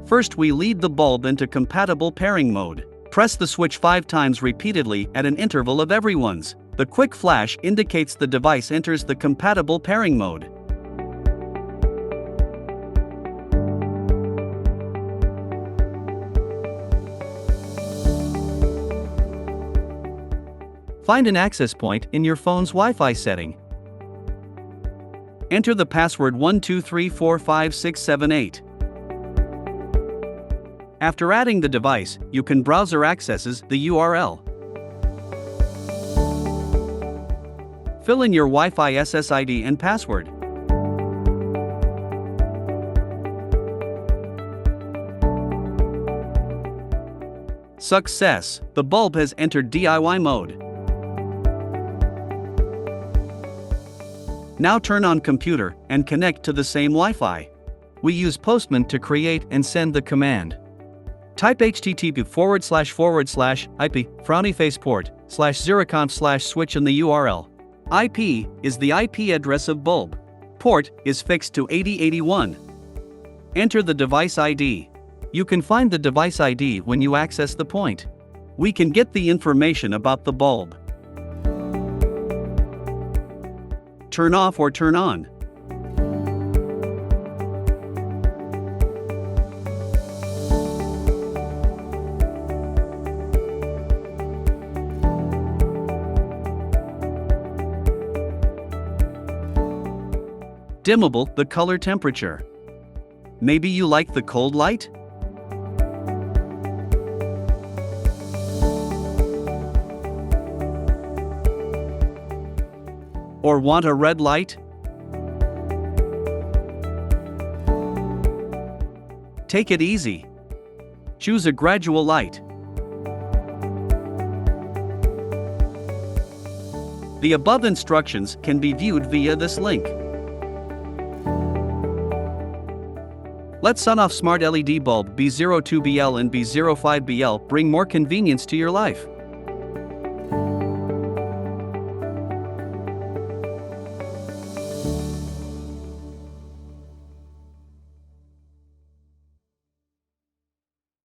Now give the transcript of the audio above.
First, we lead the bulb into compatible pairing mode. Press the switch 5 times repeatedly at an interval of every once. The quick flash indicates the device enters the compatible pairing mode. Find an access point in your phone's Wi-Fi setting. Enter the password 123456778. After adding the device, you can browser accesses the URL. Fill in your Wi-Fi SSID and password. Success! The bulb has entered DIY mode. Now turn on computer and connect to the same Wi-Fi. We use Postman to create and send the command. Type http:// IP /0conf/switch in the URL. IP is the IP address of bulb. Port is fixed to 8081. Enter the device ID. You can find the device ID when you access the point. We can get the information about the bulb. Turn off or turn on. Dimmable, the color temperature. Maybe you like the cold light? Or want a red light? Take it easy. Choose a gradual light. The above instructions can be viewed via this link. Let SONOFF Smart LED Bulb B02-BL and B05-BL bring more convenience to your life.